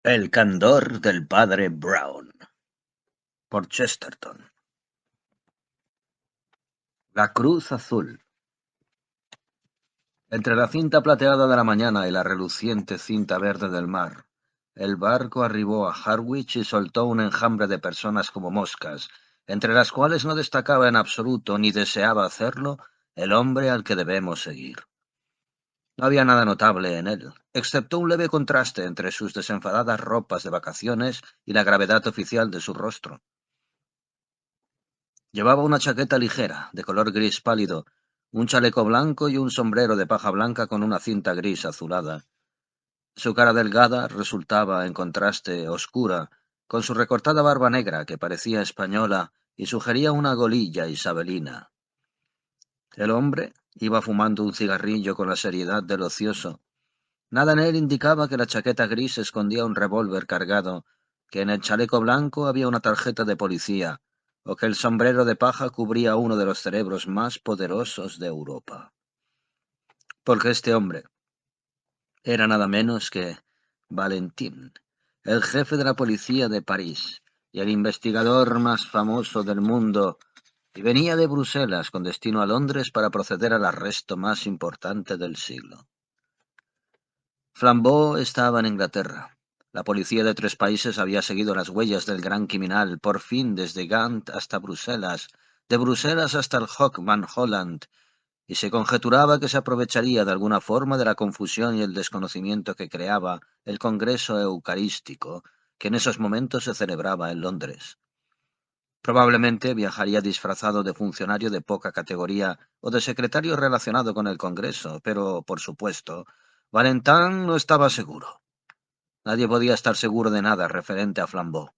El candor del padre Brown, por Chesterton. La cruz azul. Entre la cinta plateada de la mañana y la reluciente cinta verde del mar, el barco arribó a Harwich y soltó un enjambre de personas como moscas, entre las cuales no destacaba en absoluto ni deseaba hacerlo el hombre al que debemos seguir. No había nada notable en él, excepto un leve contraste entre sus desenfadadas ropas de vacaciones y la gravedad oficial de su rostro. Llevaba una chaqueta ligera, de color gris pálido, un chaleco blanco y un sombrero de paja blanca con una cinta gris azulada. Su cara delgada resultaba, en contraste, oscura, con su recortada barba negra que parecía española y sugería una golilla isabelina. El hombre iba fumando un cigarrillo con la seriedad del ocioso. Nada en él indicaba que la chaqueta gris escondía un revólver cargado, que en el chaleco blanco había una tarjeta de policía, o que el sombrero de paja cubría uno de los cerebros más poderosos de Europa. Porque este hombre era nada menos que Valentín, el jefe de la policía de París y el investigador más famoso del mundo, y venía de Bruselas con destino a Londres para proceder al arresto más importante del siglo. Flambeau estaba en Inglaterra. La policía de 3 países había seguido las huellas del gran criminal, por fin desde Gant hasta Bruselas, de Bruselas hasta el Hock van Holland, y se conjeturaba que se aprovecharía de alguna forma de la confusión y el desconocimiento que creaba el Congreso Eucarístico, que en esos momentos se celebraba en Londres. Probablemente viajaría disfrazado de funcionario de poca categoría o de secretario relacionado con el Congreso, pero, por supuesto, Valentin no estaba seguro. Nadie podía estar seguro de nada referente a Flambeau.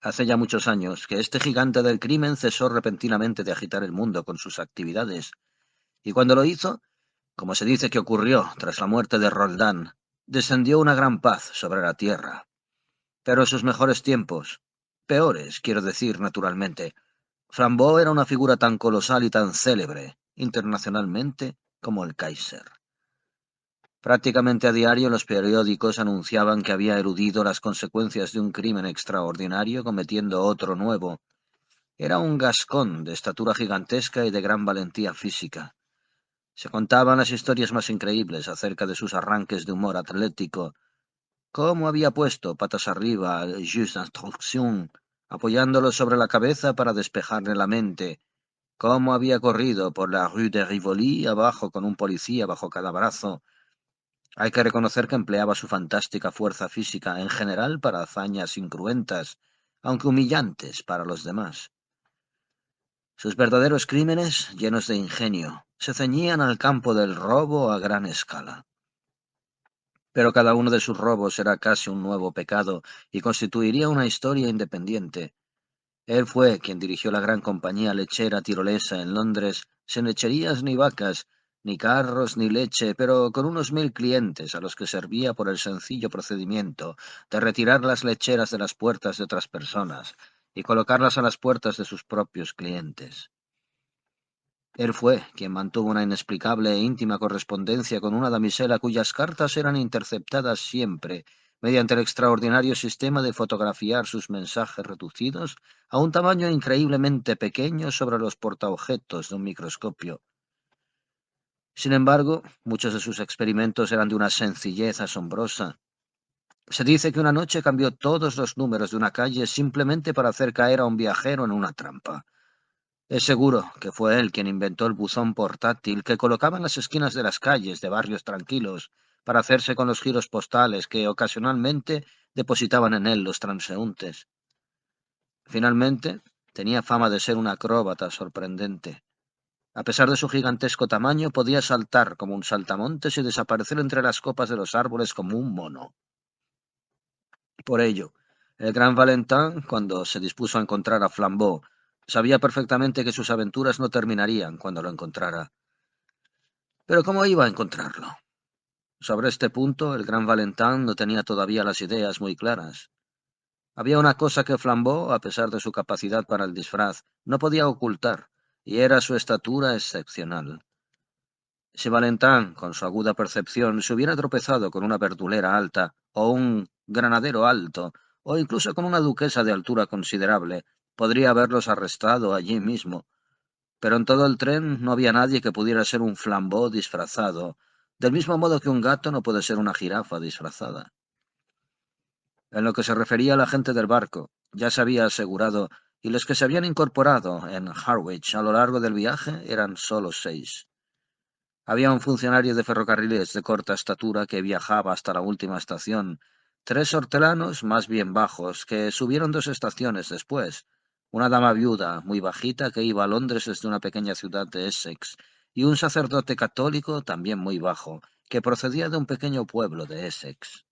Hace ya muchos años que este gigante del crimen cesó repentinamente de agitar el mundo con sus actividades, y cuando lo hizo, como se dice que ocurrió tras la muerte de Roldán, descendió una gran paz sobre la tierra. Pero en sus mejores tiempos, peores, quiero decir, naturalmente, Flambeau era una figura tan colosal y tan célebre, internacionalmente, como el Kaiser. Prácticamente a diario los periódicos anunciaban que había eludido las consecuencias de un crimen extraordinario cometiendo otro nuevo. Era un gascón de estatura gigantesca y de gran valentía física. Se contaban las historias más increíbles acerca de sus arranques de humor atlético, cómo había puesto patas arriba al juge d'instruction, apoyándolo sobre la cabeza para despejarle la mente, cómo había corrido por la rue de Rivoli abajo con un policía bajo cada brazo. Hay que reconocer que empleaba su fantástica fuerza física en general para hazañas incruentas, aunque humillantes para los demás. Sus verdaderos crímenes, llenos de ingenio, se ceñían al campo del robo a gran escala. Pero cada uno de sus robos era casi un nuevo pecado y constituiría una historia independiente. Él fue quien dirigió la gran compañía lechera tirolesa en Londres, sin lecherías ni vacas, ni carros ni leche, pero con unos 1000 clientes a los que servía por el sencillo procedimiento de retirar las lecheras de las puertas de otras personas y colocarlas a las puertas de sus propios clientes. Él fue quien mantuvo una inexplicable e íntima correspondencia con una damisela cuyas cartas eran interceptadas siempre mediante el extraordinario sistema de fotografiar sus mensajes reducidos a un tamaño increíblemente pequeño sobre los portaobjetos de un microscopio. Sin embargo, muchos de sus experimentos eran de una sencillez asombrosa. Se dice que una noche cambió todos los números de una calle simplemente para hacer caer a un viajero en una trampa. Es seguro que fue él quien inventó el buzón portátil que colocaba en las esquinas de las calles de barrios tranquilos para hacerse con los giros postales que ocasionalmente depositaban en él los transeúntes. Finalmente, tenía fama de ser un acróbata sorprendente. A pesar de su gigantesco tamaño, podía saltar como un saltamontes y desaparecer entre las copas de los árboles como un mono. Por ello, el gran Valentin, cuando se dispuso a encontrar a Flambeau, sabía perfectamente que sus aventuras no terminarían cuando lo encontrara. Pero ¿cómo iba a encontrarlo? Sobre este punto, el gran Valentin no tenía todavía las ideas muy claras. Había una cosa que Flambeau, a pesar de su capacidad para el disfraz, no podía ocultar, y era su estatura excepcional. Si Valentán, con su aguda percepción, se hubiera tropezado con una verdulera alta, o un granadero alto, o incluso con una duquesa de altura considerable, podría haberlos arrestado allí mismo. Pero en todo el tren no había nadie que pudiera ser un Flambeau disfrazado, del mismo modo que un gato no puede ser una jirafa disfrazada. En lo que se refería a la gente del barco, ya se había asegurado, y los que se habían incorporado en Harwich a lo largo del viaje eran solo 6. Había un funcionario de ferrocarriles de corta estatura que viajaba hasta la última estación, 3 hortelanos más bien bajos que subieron 2 estaciones después, una dama viuda muy bajita que iba a Londres desde una pequeña ciudad de Essex, y un sacerdote católico también muy bajo, que procedía de un pequeño pueblo de Essex.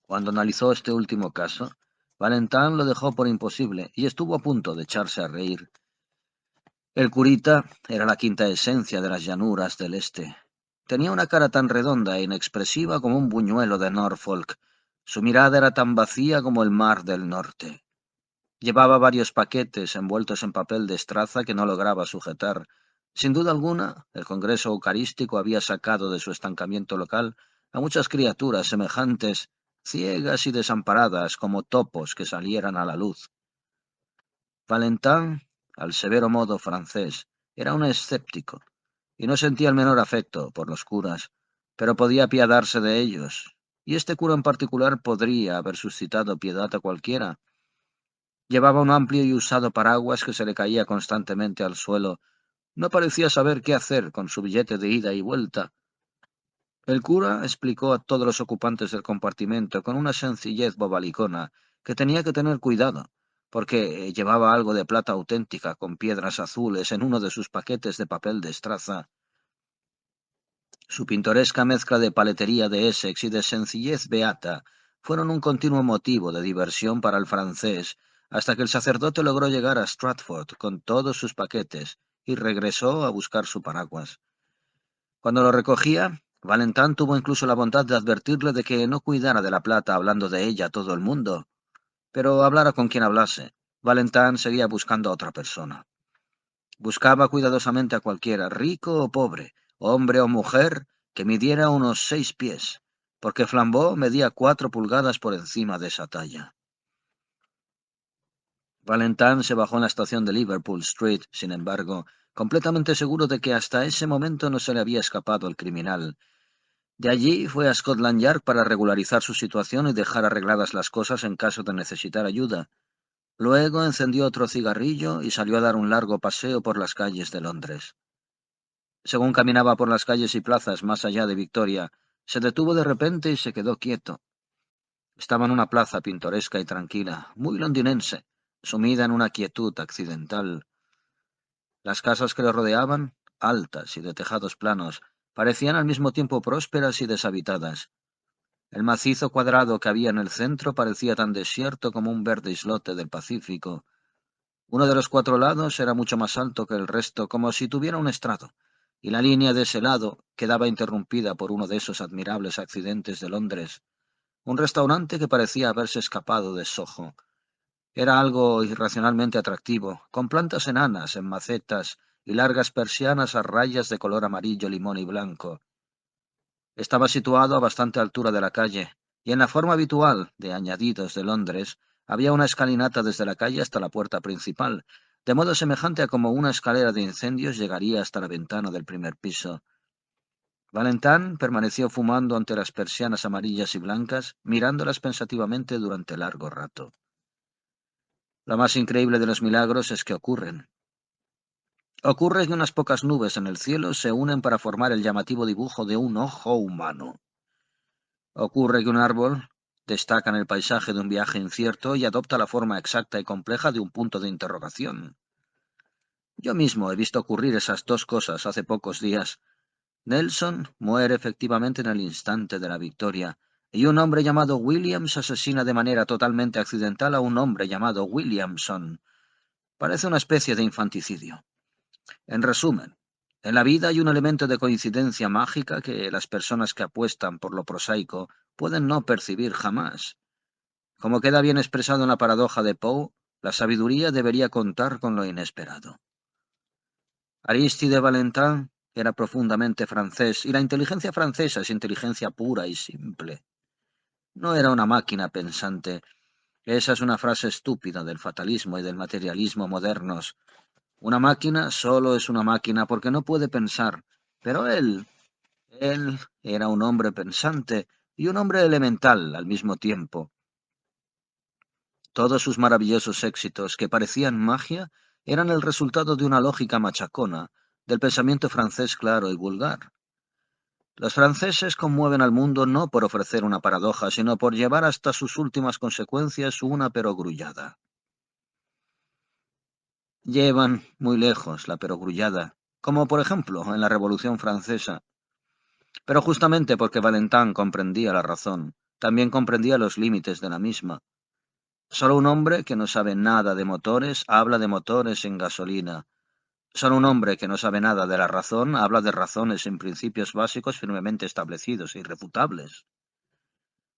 Cuando analizó este último caso, Valentán lo dejó por imposible y estuvo a punto de echarse a reír. El curita era la quinta esencia de las llanuras del este. Tenía una cara tan redonda e inexpresiva como un buñuelo de Norfolk. Su mirada era tan vacía como el mar del norte. Llevaba varios paquetes envueltos en papel de estraza que no lograba sujetar. Sin duda alguna, el Congreso Eucarístico había sacado de su estancamiento local a muchas criaturas semejantes, ciegas y desamparadas como topos que salieran a la luz. Valentán, al severo modo francés, era un escéptico, y no sentía el menor afecto por los curas, pero podía apiadarse de ellos, y este cura en particular podría haber suscitado piedad a cualquiera. Llevaba un amplio y usado paraguas que se le caía constantemente al suelo. No parecía saber qué hacer con su billete de ida y vuelta. El cura explicó a todos los ocupantes del compartimento con una sencillez bobalicona que tenía que tener cuidado, porque llevaba algo de plata auténtica con piedras azules en uno de sus paquetes de papel de estraza. Su pintoresca mezcla de paletería de Essex y de sencillez beata fueron un continuo motivo de diversión para el francés, hasta que el sacerdote logró llegar a Stratford con todos sus paquetes y regresó a buscar su paraguas. Cuando lo recogía, Valentán tuvo incluso la bondad de advertirle de que no cuidara de la plata hablando de ella a todo el mundo, pero hablara con quien hablase. Valentán seguía buscando a otra persona. Buscaba cuidadosamente a cualquiera, rico o pobre, hombre o mujer, que midiera unos 6 pies, porque Flambeau medía 4 pulgadas por encima de esa talla. Valentán se bajó en la estación de Liverpool Street, sin embargo, completamente seguro de que hasta ese momento no se le había escapado el criminal. De allí fue a Scotland Yard para regularizar su situación y dejar arregladas las cosas en caso de necesitar ayuda. Luego encendió otro cigarrillo y salió a dar un largo paseo por las calles de Londres. Según caminaba por las calles y plazas más allá de Victoria, se detuvo de repente y se quedó quieto. Estaba en una plaza pintoresca y tranquila, muy londinense, sumida en una quietud accidental. Las casas que lo rodeaban, altas y de tejados planos, parecían al mismo tiempo prósperas y deshabitadas. El macizo cuadrado que había en el centro parecía tan desierto como un verde islote del Pacífico. Uno de los 4 lados era mucho más alto que el resto, como si tuviera un estrado, y la línea de ese lado quedaba interrumpida por uno de esos admirables accidentes de Londres, un restaurante que parecía haberse escapado de Soho. Era algo irracionalmente atractivo, con plantas enanas en macetas y largas persianas a rayas de color amarillo, limón y blanco. Estaba situado a bastante altura de la calle, y en la forma habitual de añadidos de Londres, había una escalinata desde la calle hasta la puerta principal, de modo semejante a como una escalera de incendios llegaría hasta la ventana del primer piso. Valentán permaneció fumando ante las persianas amarillas y blancas, mirándolas pensativamente durante largo rato. Lo más increíble de los milagros es que ocurren. Ocurre que unas pocas nubes en el cielo se unen para formar el llamativo dibujo de un ojo humano. Ocurre que un árbol destaca en el paisaje de un viaje incierto y adopta la forma exacta y compleja de un punto de interrogación. Yo mismo he visto ocurrir esas dos cosas hace pocos días. Nelson muere efectivamente en el instante de la victoria, y un hombre llamado Williams asesina de manera totalmente accidental a un hombre llamado Williamson. Parece una especie de infanticidio. En resumen, en la vida hay un elemento de coincidencia mágica que las personas que apuestan por lo prosaico pueden no percibir jamás. Como queda bien expresado en la paradoja de Poe, la sabiduría debería contar con lo inesperado. Aristide Valentin era profundamente francés, y la inteligencia francesa es inteligencia pura y simple. No era una máquina pensante. Esa es una frase estúpida del fatalismo y del materialismo modernos. Una máquina solo es una máquina porque no puede pensar, pero él era un hombre pensante y un hombre elemental al mismo tiempo. Todos sus maravillosos éxitos, que parecían magia, eran el resultado de una lógica machacona, del pensamiento francés claro y vulgar. Los franceses conmueven al mundo no por ofrecer una paradoja, sino por llevar hasta sus últimas consecuencias una perogrullada. Llevan muy lejos la perogrullada, como por ejemplo en la Revolución Francesa. Pero justamente porque Valentin comprendía la razón, también comprendía los límites de la misma. Solo un hombre que no sabe nada de motores habla de motores en gasolina. Solo un hombre que no sabe nada de la razón habla de razones en principios básicos firmemente establecidos e irrefutables.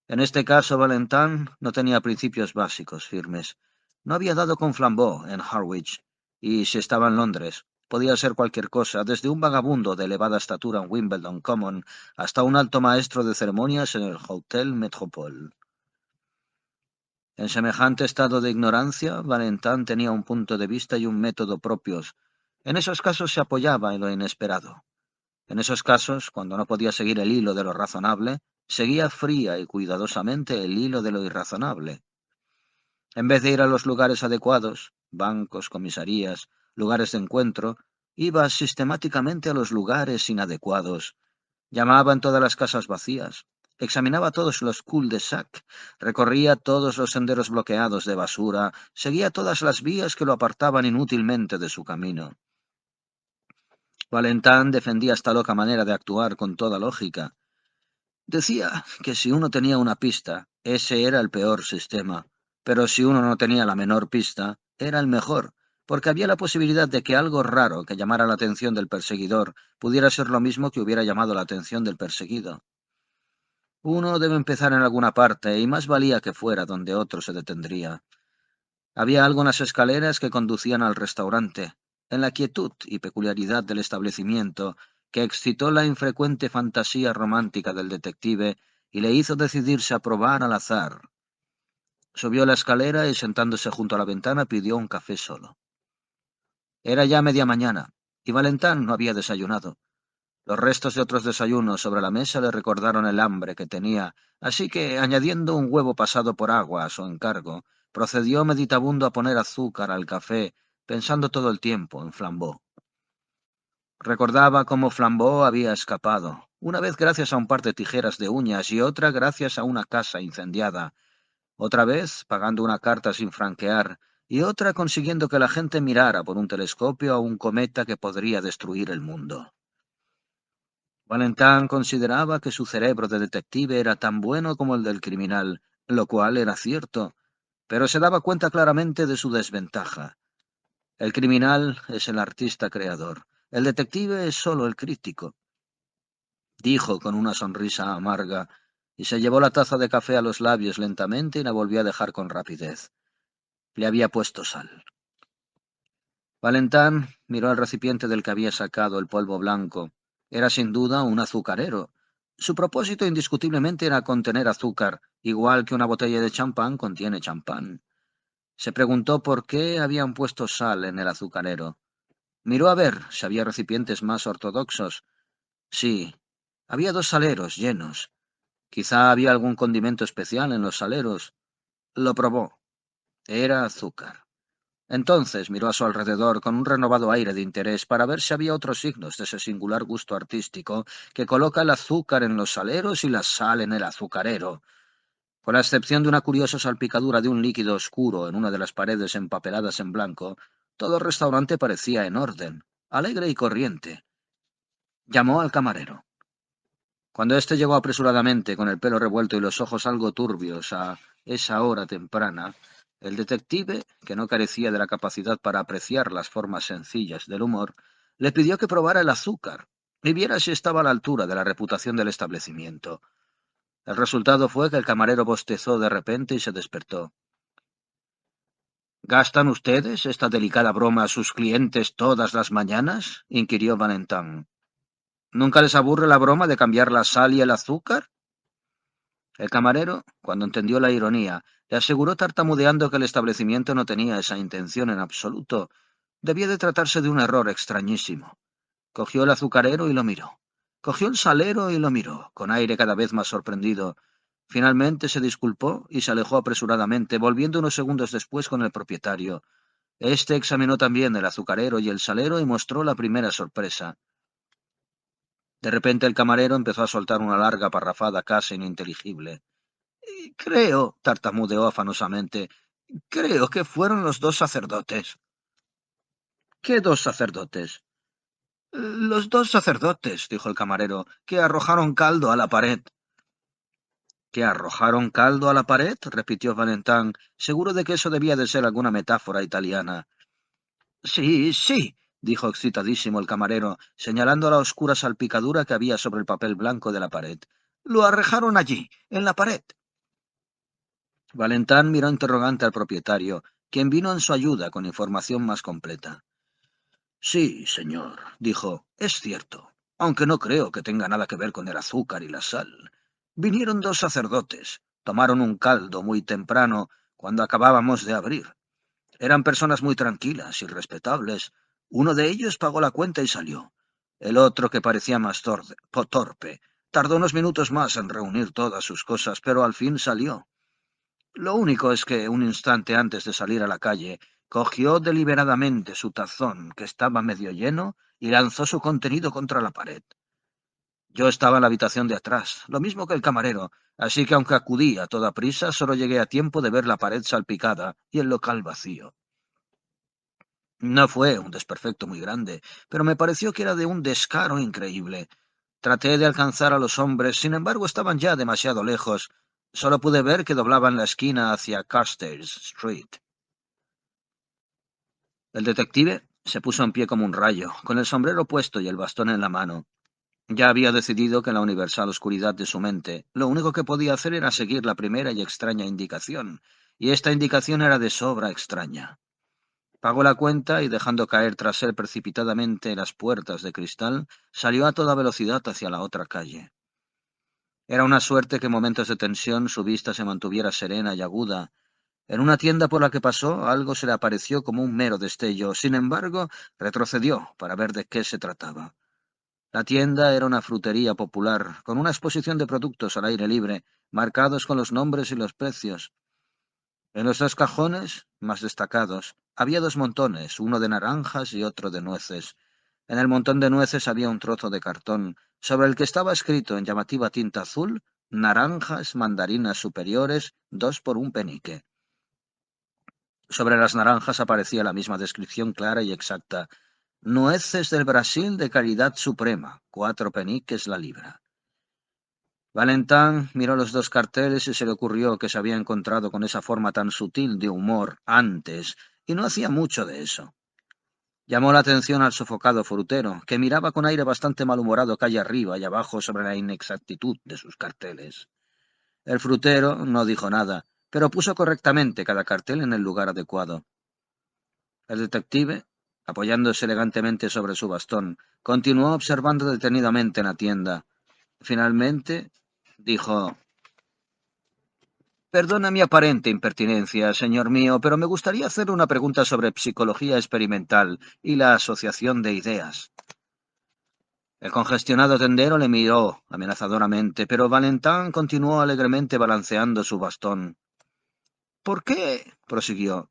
En este caso, Valentin no tenía principios básicos firmes. No había dado con Flambeau en Harwich, y si estaba en Londres, podía ser cualquier cosa, desde un vagabundo de elevada estatura en Wimbledon Common hasta un alto maestro de ceremonias en el Hotel Metropole. En semejante estado de ignorancia, Valentin tenía un punto de vista y un método propios. En esos casos se apoyaba en lo inesperado. En esos casos, cuando no podía seguir el hilo de lo razonable, seguía fría y cuidadosamente el hilo de lo irrazonable. En vez de ir a los lugares adecuados, bancos, comisarías, lugares de encuentro, iba sistemáticamente a los lugares inadecuados. Llamaba en todas las casas vacías, examinaba todos los cul-de-sac, recorría todos los senderos bloqueados de basura, seguía todas las vías que lo apartaban inútilmente de su camino. Valentin defendía esta loca manera de actuar con toda lógica. Decía que si uno tenía una pista, ese era el peor sistema, pero si uno no tenía la menor pista, era el mejor, porque había la posibilidad de que algo raro que llamara la atención del perseguidor pudiera ser lo mismo que hubiera llamado la atención del perseguido. Uno debe empezar en alguna parte, y más valía que fuera donde otro se detendría. Había algo en las escaleras que conducían al restaurante, en la quietud y peculiaridad del establecimiento, que excitó la infrecuente fantasía romántica del detective y le hizo decidirse a probar al azar. Subió la escalera y sentándose junto a la ventana pidió un café solo. Era ya media mañana, y Valentín no había desayunado. Los restos de otros desayunos sobre la mesa le recordaron el hambre que tenía, así que, añadiendo un huevo pasado por agua a su encargo, procedió meditabundo a poner azúcar al café, pensando todo el tiempo en Flambeau. Recordaba cómo Flambeau había escapado, una vez gracias a un par de tijeras de uñas y otra gracias a una casa incendiada, otra vez pagando una carta sin franquear y otra consiguiendo que la gente mirara por un telescopio a un cometa que podría destruir el mundo. Valentin consideraba que su cerebro de detective era tan bueno como el del criminal, lo cual era cierto, pero se daba cuenta claramente de su desventaja. El criminal es el artista creador, el detective es solo el crítico, dijo con una sonrisa amarga, y se llevó la taza de café a los labios lentamente y la volvió a dejar con rapidez. Le había puesto sal. Valentin miró el recipiente del que había sacado el polvo blanco. Era sin duda un azucarero. Su propósito indiscutiblemente era contener azúcar, igual que una botella de champán contiene champán. Se preguntó por qué habían puesto sal en el azucarero. Miró a ver si había recipientes más ortodoxos. Sí, había dos saleros llenos. Quizá había algún condimento especial en los saleros. Lo probó. Era azúcar. Entonces miró a su alrededor con un renovado aire de interés para ver si había otros signos de ese singular gusto artístico que coloca el azúcar en los saleros y la sal en el azucarero. Con la excepción de una curiosa salpicadura de un líquido oscuro en una de las paredes empapeladas en blanco, todo el restaurante parecía en orden, alegre y corriente. Llamó al camarero. Cuando éste llegó apresuradamente, con el pelo revuelto y los ojos algo turbios a esa hora temprana, el detective, que no carecía de la capacidad para apreciar las formas sencillas del humor, le pidió que probara el azúcar y viera si estaba a la altura de la reputación del establecimiento. El resultado fue que el camarero bostezó de repente y se despertó. ¿Gastan ustedes esta delicada broma a sus clientes todas las mañanas?, inquirió Valentin. ¿Nunca les aburre la broma de cambiar la sal y el azúcar? El camarero, cuando entendió la ironía, le aseguró tartamudeando que el establecimiento no tenía esa intención en absoluto. Debía de tratarse de un error extrañísimo. Cogió el azucarero y lo miró. Cogió el salero y lo miró, con aire cada vez más sorprendido. Finalmente se disculpó y se alejó apresuradamente, volviendo unos segundos después con el propietario. Este examinó también el azucarero y el salero y mostró la primera sorpresa. De repente el camarero empezó a soltar una larga parrafada casi ininteligible. Creo, tartamudeó afanosamente, creo que fueron los dos sacerdotes. ¿Qué dos sacerdotes? Los dos sacerdotes, dijo el camarero, que arrojaron caldo a la pared. ¿Que arrojaron caldo a la pared? Repitió Valentán, seguro de que eso debía de ser alguna metáfora italiana. Sí, sí, dijo excitadísimo el camarero, señalando la oscura salpicadura que había sobre el papel blanco de la pared. Lo arrojaron allí, en la pared. Valentán miró interrogante al propietario, quien vino en su ayuda con información más completa. Sí, señor, dijo, es cierto, aunque no creo que tenga nada que ver con el azúcar y la sal. Vinieron dos sacerdotes, tomaron un caldo muy temprano, cuando acabábamos de abrir. Eran personas muy tranquilas y respetables. Uno de ellos pagó la cuenta y salió. El otro, que parecía más torpe, tardó unos minutos más en reunir todas sus cosas, pero al fin salió. Lo único es que, un instante antes de salir a la calle, cogió deliberadamente su tazón, que estaba medio lleno, y lanzó su contenido contra la pared. Yo estaba en la habitación de atrás, lo mismo que el camarero, así que aunque acudí a toda prisa, solo llegué a tiempo de ver la pared salpicada y el local vacío. No fue un desperfecto muy grande, pero me pareció que era de un descaro increíble. Traté de alcanzar a los hombres, sin embargo estaban ya demasiado lejos. Solo pude ver que doblaban la esquina hacia Carstairs Street. El detective se puso en pie como un rayo, con el sombrero puesto y el bastón en la mano. Ya había decidido que en la universal oscuridad de su mente, lo único que podía hacer era seguir la primera y extraña indicación, y esta indicación era de sobra extraña. Pagó la cuenta y, dejando caer tras él precipitadamente las puertas de cristal, salió a toda velocidad hacia la otra calle. Era una suerte que en momentos de tensión su vista se mantuviera serena y aguda. En una tienda por la que pasó, algo se le apareció como un mero destello. Sin embargo, retrocedió para ver de qué se trataba. La tienda era una frutería popular, con una exposición de productos al aire libre, marcados con los nombres y los precios. En los dos cajones, más destacados, había dos montones, uno de naranjas y otro de nueces. En el montón de nueces había un trozo de cartón, sobre el que estaba escrito en llamativa tinta azul: naranjas, mandarinas superiores, 2 por un penique. Sobre las naranjas aparecía la misma descripción clara y exacta: nueces del Brasil de calidad suprema, 4 peniques la libra. Valentán miró los dos carteles y se le ocurrió que se había encontrado con esa forma tan sutil de humor antes, y no hacía mucho de eso. Llamó la atención al sofocado frutero, que miraba con aire bastante malhumorado calle arriba y abajo sobre la inexactitud de sus carteles. El frutero no dijo nada, pero puso correctamente cada cartel en el lugar adecuado. El detective, apoyándose elegantemente sobre su bastón, continuó observando detenidamente en la tienda. Finalmente, dijo: Perdona mi aparente impertinencia, señor mío, pero me gustaría hacer una pregunta sobre psicología experimental y la asociación de ideas. El congestionado tendero le miró amenazadoramente, pero Valentán continuó alegremente balanceando su bastón. ¿Por qué? Prosiguió.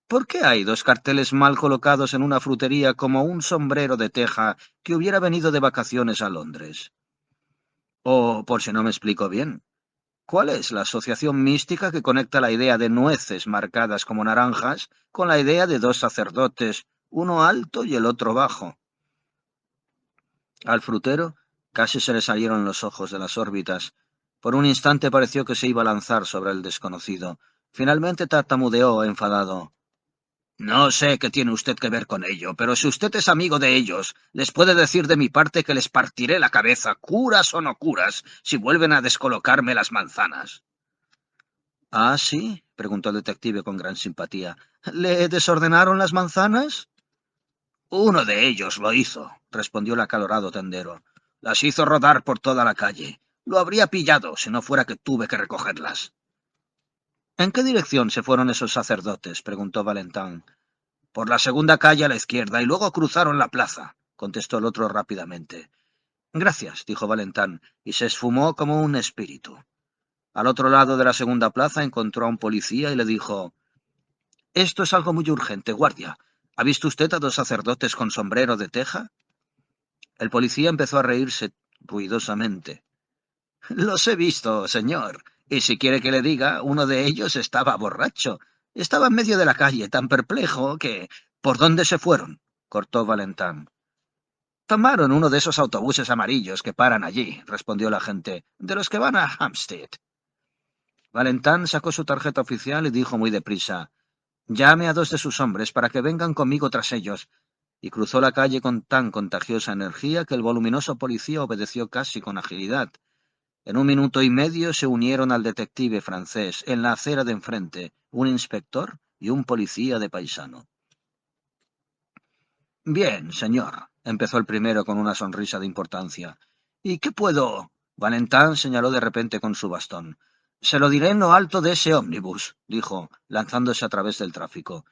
¿Por qué hay dos carteles mal colocados en una frutería como un sombrero de teja que hubiera venido de vacaciones a Londres? O, por si no me explico bien, ¿cuál es la asociación mística que conecta la idea de nueces marcadas como naranjas con la idea de dos sacerdotes, uno alto y el otro bajo? Al frutero casi se le salieron los ojos de las órbitas. Por un instante pareció que se iba a lanzar sobre el desconocido. Finalmente tartamudeó, enfadado. No sé qué tiene usted que ver con ello, pero si usted es amigo de ellos, les puede decir de mi parte que les partiré la cabeza, curas o no curas, si vuelven a descolocarme las manzanas. ¿Ah, sí? Preguntó el detective con gran simpatía. ¿Le desordenaron las manzanas? Uno de ellos lo hizo, respondió el acalorado tendero. Las hizo rodar por toda la calle. Lo habría pillado si no fuera que tuve que recogerlas. ¿En qué dirección se fueron esos sacerdotes?, preguntó Valentán. Por la segunda calle a la izquierda y luego cruzaron la plaza, contestó el otro rápidamente. Gracias, dijo Valentán, y se esfumó como un espíritu. Al otro lado de la segunda plaza encontró a un policía y le dijo: «Esto es algo muy urgente, guardia. ¿Ha visto usted a dos sacerdotes con sombrero de teja?» El policía empezó a reírse ruidosamente. «Los he visto, señor. Y si quiere que le diga, uno de ellos estaba borracho. Estaba en medio de la calle, tan perplejo que... ¿Por dónde se fueron?», cortó Valentán. «Tomaron uno de esos autobuses amarillos que paran allí», respondió el agente, «de los que van a Hampstead». Valentán sacó su tarjeta oficial y dijo muy deprisa: «Llame a dos de sus hombres para que vengan conmigo tras ellos», y cruzó la calle con tan contagiosa energía que el voluminoso policía obedeció casi con agilidad. En 1 minuto y medio se unieron al detective francés en la acera de enfrente, un inspector y un policía de paisano. «Bien, señor», empezó el primero con una sonrisa de importancia. «¿Y qué puedo...?» Valentán señaló de repente con su bastón. «Se lo diré en lo alto de ese ómnibus», dijo, lanzándose a través del tráfico.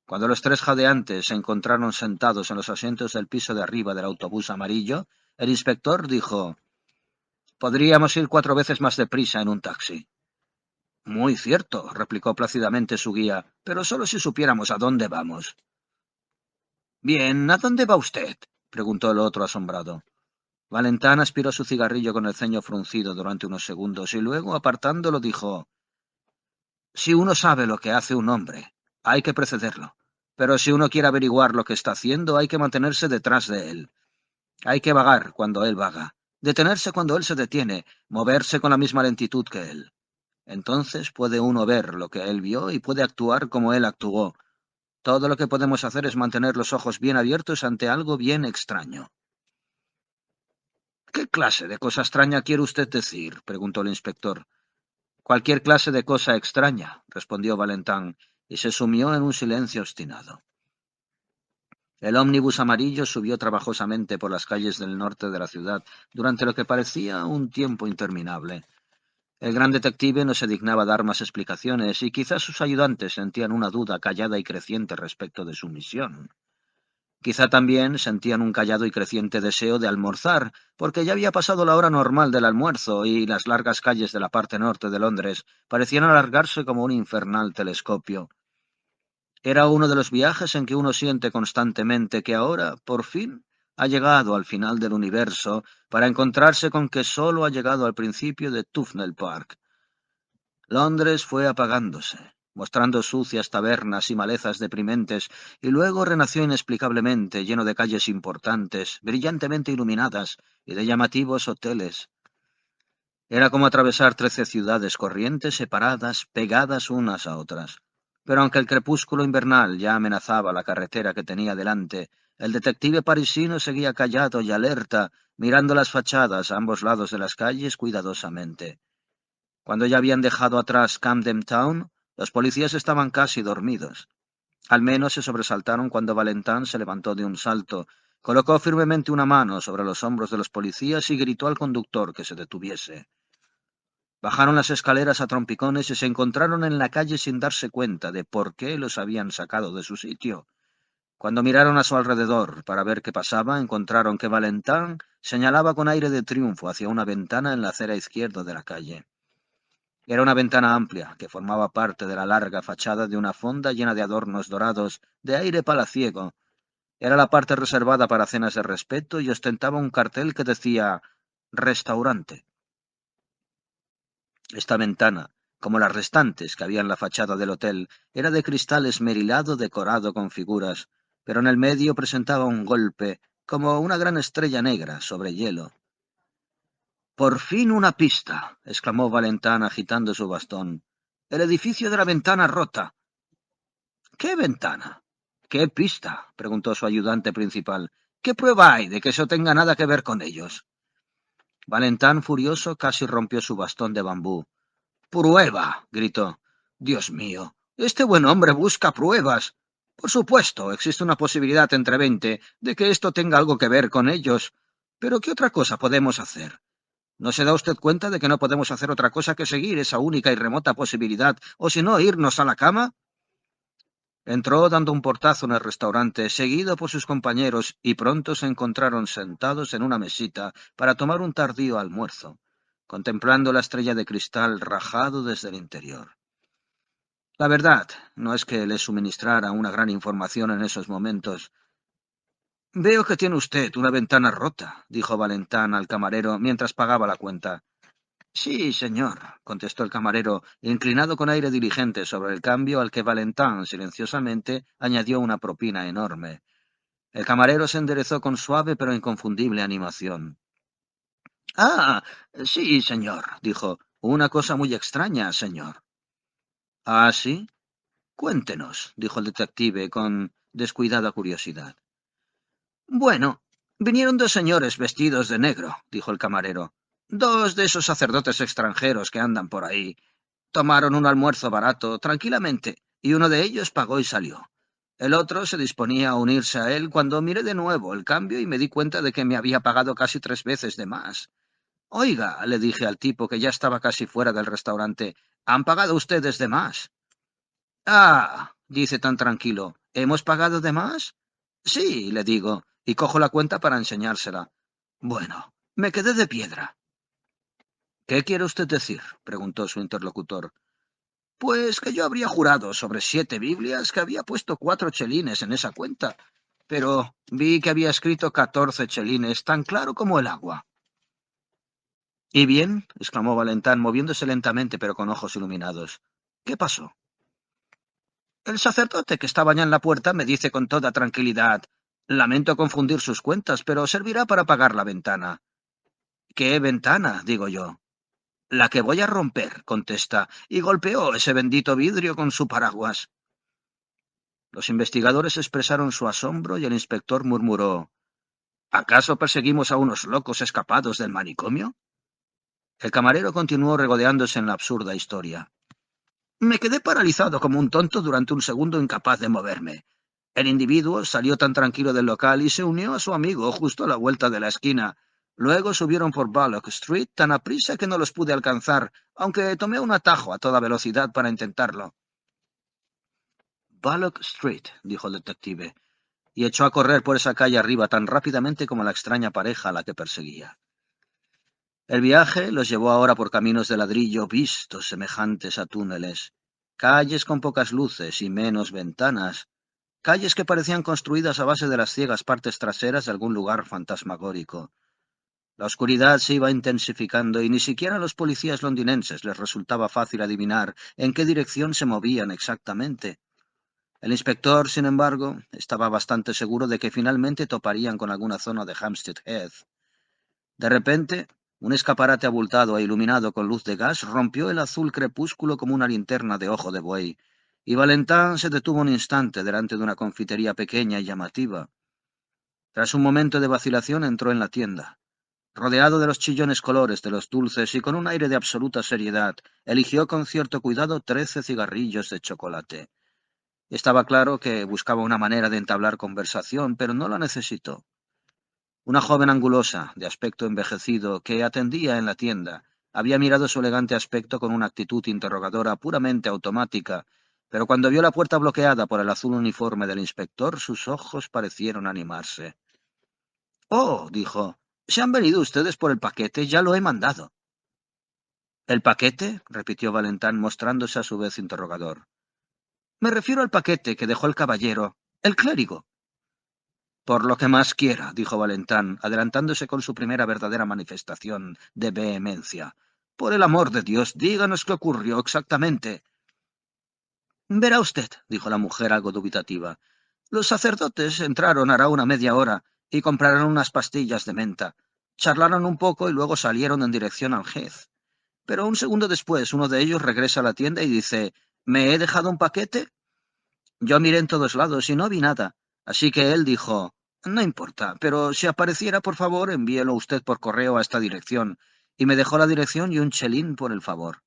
Cuando los tres jadeantes se encontraron sentados en los asientos del piso de arriba del autobús amarillo, el inspector dijo: «Podríamos ir 4 veces más deprisa en un taxi». «Muy cierto», replicó plácidamente su guía, «pero solo si supiéramos a dónde vamos». «Bien, ¿a dónde va usted?», preguntó el otro asombrado. Valentán aspiró su cigarrillo con el ceño fruncido durante unos segundos y luego, apartándolo, dijo: «Si uno sabe lo que hace un hombre, hay que precederlo. Pero si uno quiere averiguar lo que está haciendo, hay que mantenerse detrás de él. Hay que vagar cuando él vaga, detenerse cuando él se detiene, moverse con la misma lentitud que él. Entonces puede uno ver lo que él vio y puede actuar como él actuó. Todo lo que podemos hacer es mantener los ojos bien abiertos ante algo bien extraño». «¿Qué clase de cosa extraña quiere usted decir?», preguntó el inspector. «Cualquier clase de cosa extraña», respondió Valentán, y se sumió en un silencio obstinado. El ómnibus amarillo subió trabajosamente por las calles del norte de la ciudad durante lo que parecía un tiempo interminable. El gran detective no se dignaba dar más explicaciones y quizás sus ayudantes sentían una duda callada y creciente respecto de su misión. Quizá también sentían un callado y creciente deseo de almorzar, porque ya había pasado la hora normal del almuerzo y las largas calles de la parte norte de Londres parecían alargarse como un infernal telescopio. Era uno de los viajes en que uno siente constantemente que ahora, por fin, ha llegado al final del universo para encontrarse con que solo ha llegado al principio de Tufnell Park. Londres fue apagándose, mostrando sucias tabernas y malezas deprimentes, y luego renació inexplicablemente, lleno de calles importantes, brillantemente iluminadas, y de llamativos hoteles. Era como atravesar 13 ciudades corrientes separadas, pegadas unas a otras. Pero aunque el crepúsculo invernal ya amenazaba la carretera que tenía delante, el detective parisino seguía callado y alerta, mirando las fachadas a ambos lados de las calles cuidadosamente. Cuando ya habían dejado atrás Camden Town, los policías estaban casi dormidos. Al menos se sobresaltaron cuando Valentán se levantó de un salto, colocó firmemente una mano sobre los hombros de los policías y gritó al conductor que se detuviese. Bajaron las escaleras a trompicones y se encontraron en la calle sin darse cuenta de por qué los habían sacado de su sitio. Cuando miraron a su alrededor para ver qué pasaba, encontraron que Valentán señalaba con aire de triunfo hacia una ventana en la acera izquierda de la calle. Era una ventana amplia, que formaba parte de la larga fachada de una fonda llena de adornos dorados, de aire palaciego. Era la parte reservada para cenas de respeto y ostentaba un cartel que decía «Restaurante». Esta ventana, como las restantes que había en la fachada del hotel, era de cristal esmerilado decorado con figuras, pero en el medio presentaba un golpe, como una gran estrella negra sobre hielo. «Por fin una pista», exclamó Valentán agitando su bastón. «El edificio de la ventana rota». «¿Qué ventana? ¿Qué pista?», preguntó su ayudante principal. «¿Qué prueba hay de que eso tenga nada que ver con ellos?». Valentán, furioso, casi rompió su bastón de bambú. «¡Prueba!», gritó. «Dios mío, este buen hombre busca pruebas. Por supuesto, existe una posibilidad entre 20 de que esto tenga algo que ver con ellos. Pero ¿qué otra cosa podemos hacer? ¿No se da usted cuenta de que no podemos hacer otra cosa que seguir esa única y remota posibilidad, o si no, irnos a la cama? Entró dando un portazo en el restaurante, seguido por sus compañeros, y pronto se encontraron sentados en una mesita para tomar un tardío almuerzo, contemplando la estrella de cristal rajado desde el interior. La verdad, no es que le suministrara una gran información en esos momentos. Veo que tiene usted una ventana rota, dijo Valentán al camarero mientras pagaba la cuenta. Sí, señor, contestó el camarero, inclinado con aire diligente sobre el cambio al que Valentán silenciosamente añadió una propina enorme. El camarero se enderezó con suave pero inconfundible animación. Ah, sí, señor, dijo. Una cosa muy extraña, señor. ¿Ah, sí? Cuéntenos, dijo el detective con descuidada curiosidad. Bueno, vinieron dos señores vestidos de negro, dijo el camarero. Dos de esos sacerdotes extranjeros que andan por ahí. Tomaron un almuerzo barato, tranquilamente, y uno de ellos pagó y salió. El otro se disponía a unirse a él cuando miré de nuevo el cambio y me di cuenta de que me había pagado casi 3 veces de más. Oiga, le dije al tipo que ya estaba casi fuera del restaurante, ¿han pagado ustedes de más? Ah, dice tan tranquilo, ¿hemos pagado de más? Sí, le digo, y cojo la cuenta para enseñársela. Bueno, me quedé de piedra. ¿Qué quiere usted decir? Preguntó su interlocutor. Pues que yo habría jurado sobre 7 Biblias que había puesto 4 chelines en esa cuenta, pero vi que había escrito 14 chelines, tan claro como el agua. ¿Y bien? Exclamó Valentán, moviéndose lentamente pero con ojos iluminados. ¿Qué pasó? El sacerdote que estaba ya en la puerta me dice con toda tranquilidad: lamento confundir sus cuentas, pero servirá para pagar la ventana. ¿Qué ventana? Digo yo. La que voy a romper, contesta, y golpeó ese bendito vidrio con su paraguas. Los investigadores expresaron su asombro y el inspector murmuró: ¿acaso perseguimos a unos locos escapados del manicomio? El camarero continuó regodeándose en la absurda historia. Me quedé paralizado como un tonto durante un segundo, incapaz de moverme. El individuo salió tan tranquilo del local y se unió a su amigo justo a la vuelta de la esquina. Luego subieron por Bullock Street tan aprisa que no los pude alcanzar, aunque tomé un atajo a toda velocidad para intentarlo. Bullock Street, dijo el detective, y echó a correr por esa calle arriba tan rápidamente como la extraña pareja a la que perseguía. El viaje los llevó ahora por caminos de ladrillo vistos semejantes a túneles, calles con pocas luces y menos ventanas, calles que parecían construidas a base de las ciegas partes traseras de algún lugar fantasmagórico. La oscuridad se iba intensificando y ni siquiera a los policías londinenses les resultaba fácil adivinar en qué dirección se movían exactamente. El inspector, sin embargo, estaba bastante seguro de que finalmente toparían con alguna zona de Hampstead Heath. De repente, un escaparate abultado e iluminado con luz de gas rompió el azul crepúsculo como una linterna de ojo de buey, y Valentán se detuvo un instante delante de una confitería pequeña y llamativa. Tras un momento de vacilación entró en la tienda. Rodeado de los chillones colores de los dulces y con un aire de absoluta seriedad, eligió con cierto cuidado 13 cigarrillos de chocolate. Estaba claro que buscaba una manera de entablar conversación, pero no la necesitó. Una joven angulosa, de aspecto envejecido, que atendía en la tienda, había mirado su elegante aspecto con una actitud interrogadora puramente automática, pero cuando vio la puerta bloqueada por el azul uniforme del inspector, sus ojos parecieron animarse. «Oh», dijo, «se han venido ustedes por el paquete, ya lo he mandado». «¿El paquete?», repitió Valentán, mostrándose a su vez interrogador. «Me refiero al paquete que dejó el caballero, el clérigo». «Por lo que más quiera», dijo Valentán, adelantándose con su primera verdadera manifestación de vehemencia. «Por el amor de Dios, díganos qué ocurrió exactamente». «Verá usted», dijo la mujer algo dubitativa. «Los sacerdotes entraron hará una media hora y compraron unas pastillas de menta. Charlaron un poco y luego salieron en dirección al Heath. Pero un segundo después uno de ellos regresa a la tienda y dice: «¿Me he dejado un paquete?». Yo miré en todos lados y no vi nada, así que él dijo: «No importa, pero si apareciera, por favor, envíelo usted por correo a esta dirección», y me dejó la dirección y un chelín por el favor.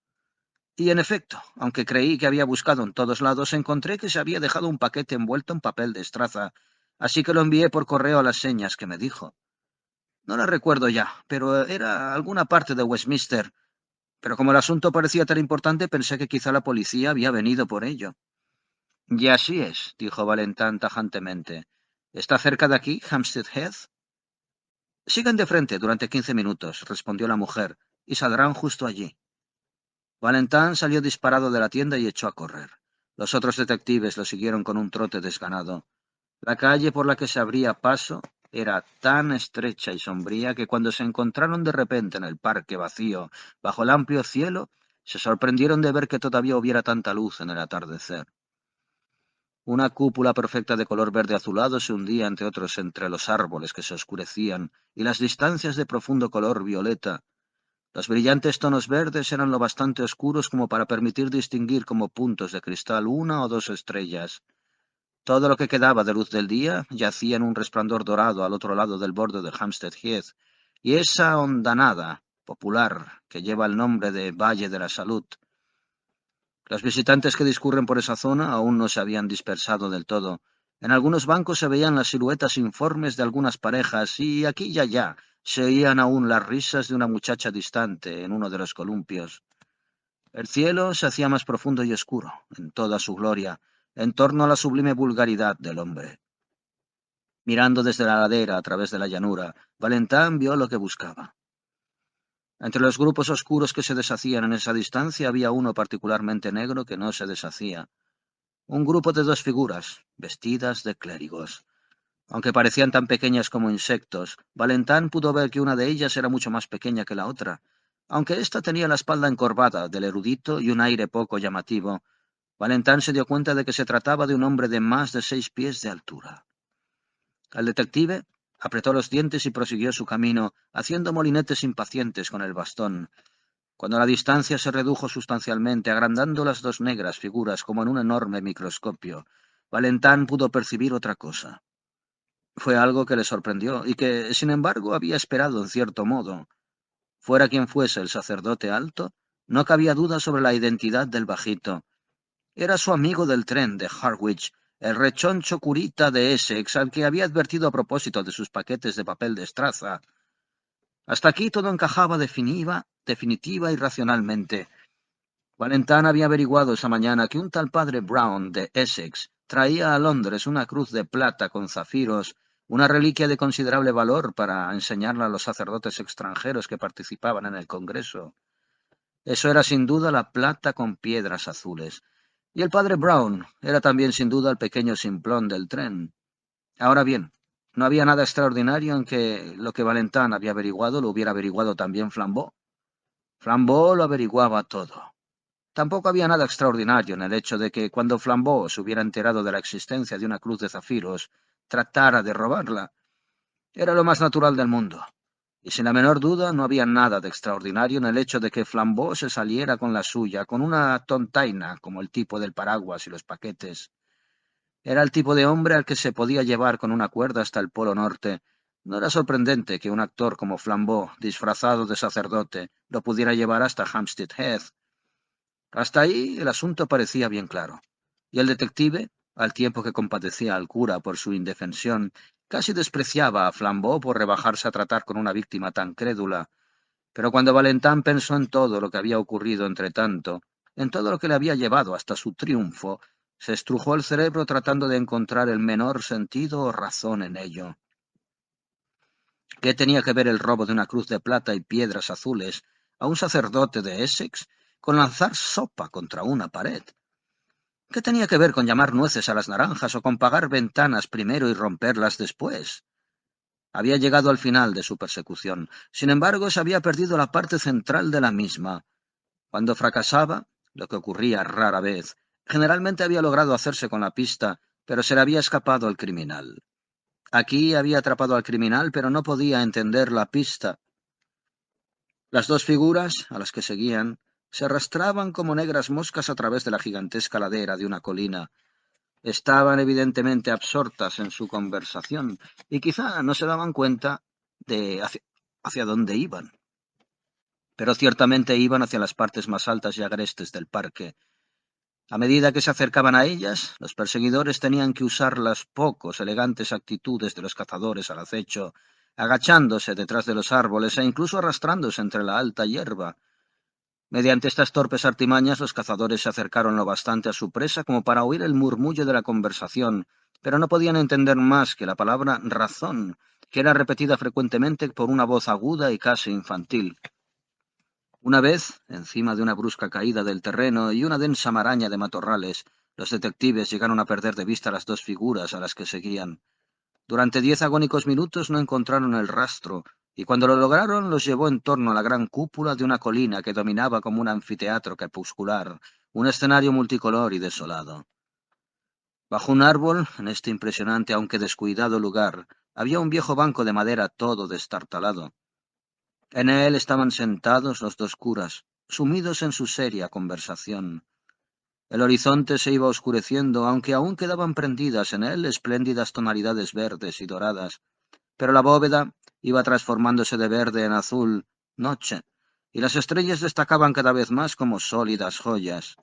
Y en efecto, aunque creí que había buscado en todos lados, encontré que se había dejado un paquete envuelto en papel de estraza, así que lo envié por correo a las señas que me dijo. No la recuerdo ya, pero era alguna parte de Westminster. Pero como el asunto parecía tan importante, pensé que quizá la policía había venido por ello. Y así es, dijo Valentán tajantemente. ¿Está cerca de aquí, Hampstead Heath? Sigan de frente durante 15 minutos, respondió la mujer, y saldrán justo allí. Valentán salió disparado de la tienda y echó a correr. Los otros detectives lo siguieron con un trote desganado. La calle por la que se abría paso era tan estrecha y sombría que cuando se encontraron de repente en el parque vacío, bajo el amplio cielo, se sorprendieron de ver que todavía hubiera tanta luz en el atardecer. Una cúpula perfecta de color verde azulado se hundía entre otros entre los árboles que se oscurecían y las distancias de profundo color violeta. Los brillantes tonos verdes eran lo bastante oscuros como para permitir distinguir como puntos de cristal una o dos estrellas. Todo lo que quedaba de luz del día yacía en un resplandor dorado al otro lado del borde de Hampstead Heath, y esa hondanada popular que lleva el nombre de Valle de la Salud. Los visitantes que discurren por esa zona aún no se habían dispersado del todo. En algunos bancos se veían las siluetas informes de algunas parejas y aquí y allá se oían aún las risas de una muchacha distante en uno de los columpios. El cielo se hacía más profundo y oscuro, en toda su gloria, en torno a la sublime vulgaridad del hombre. Mirando desde la ladera a través de la llanura, Valentán vio lo que buscaba. Entre los grupos oscuros que se deshacían en esa distancia había uno particularmente negro que no se deshacía. Un grupo de dos figuras, vestidas de clérigos. Aunque parecían tan pequeñas como insectos, Valentán pudo ver que una de ellas era mucho más pequeña que la otra. Aunque ésta tenía la espalda encorvada del erudito y un aire poco llamativo, Valentán se dio cuenta de que se trataba de un hombre de más de 6 pies de altura. El detective apretó los dientes y prosiguió su camino, haciendo molinetes impacientes con el bastón. Cuando la distancia se redujo sustancialmente, agrandando las dos negras figuras como en un enorme microscopio, Valentán pudo percibir otra cosa. Fue algo que le sorprendió y que, sin embargo, había esperado en cierto modo. Fuera quien fuese el sacerdote alto, no cabía duda sobre la identidad del bajito. Era su amigo del tren de Harwich, el rechoncho curita de Essex, al que había advertido a propósito de sus paquetes de papel de estraza. Hasta aquí todo encajaba definitiva y racionalmente. Valentán había averiguado esa mañana que un tal padre Brown de Essex traía a Londres una cruz de plata con zafiros, una reliquia de considerable valor para enseñarla a los sacerdotes extranjeros que participaban en el Congreso. Eso era sin duda la plata con piedras azules. Y el padre Brown era también sin duda el pequeño simplón del tren. Ahora bien, no había nada extraordinario en que lo que Valentán había averiguado lo hubiera averiguado también Flambeau. Flambeau lo averiguaba todo. Tampoco había nada extraordinario en el hecho de que cuando Flambeau se hubiera enterado de la existencia de una cruz de zafiros, tratara de robarla. Era lo más natural del mundo. Y sin la menor duda no había nada de extraordinario en el hecho de que Flambeau se saliera con la suya, con una tontaina como el tipo del paraguas y los paquetes. Era el tipo de hombre al que se podía llevar con una cuerda hasta el Polo Norte. No era sorprendente que un actor como Flambeau, disfrazado de sacerdote, lo pudiera llevar hasta Hampstead Heath. Hasta ahí el asunto parecía bien claro. Y el detective, al tiempo que compadecía al cura por su indefensión, casi despreciaba a Flambeau por rebajarse a tratar con una víctima tan crédula. Pero cuando Valentán pensó en todo lo que había ocurrido entre tanto, en todo lo que le había llevado hasta su triunfo, se estrujó el cerebro tratando de encontrar el menor sentido o razón en ello. ¿Qué tenía que ver el robo de una cruz de plata y piedras azules a un sacerdote de Essex con lanzar sopa contra una pared? ¿Qué tenía que ver con llamar nueces a las naranjas o con pagar ventanas primero y romperlas después? Había llegado al final de su persecución. Sin embargo, se había perdido la parte central de la misma. Cuando fracasaba, lo que ocurría rara vez, generalmente había logrado hacerse con la pista, pero se le había escapado el criminal. Aquí había atrapado al criminal, pero no podía entender la pista. Las dos figuras, a las que seguían, se arrastraban como negras moscas a través de la gigantesca ladera de una colina. Estaban evidentemente absortas en su conversación y quizá no se daban cuenta de hacia dónde iban. Pero ciertamente iban hacia las partes más altas y agrestes del parque. A medida que se acercaban a ellas, los perseguidores tenían que usar las pocos elegantes actitudes de los cazadores al acecho, agachándose detrás de los árboles e incluso arrastrándose entre la alta hierba. Mediante estas torpes artimañas los cazadores se acercaron lo bastante a su presa como para oír el murmullo de la conversación, pero no podían entender más que la palabra razón, que era repetida frecuentemente por una voz aguda y casi infantil. Una vez, encima de una brusca caída del terreno y una densa maraña de matorrales, los detectives llegaron a perder de vista las dos figuras a las que seguían. Durante 10 agónicos minutos no encontraron el rastro, y cuando lo lograron los llevó en torno a la gran cúpula de una colina que dominaba como un anfiteatro crepuscular, un escenario multicolor y desolado. Bajo un árbol, en este impresionante aunque descuidado lugar, había un viejo banco de madera todo destartalado. En él estaban sentados los dos curas, sumidos en su seria conversación. El horizonte se iba oscureciendo, aunque aún quedaban prendidas en él espléndidas tonalidades verdes y doradas, pero la bóveda iba transformándose de verde en azul, noche, y las estrellas destacaban cada vez más como sólidas joyas.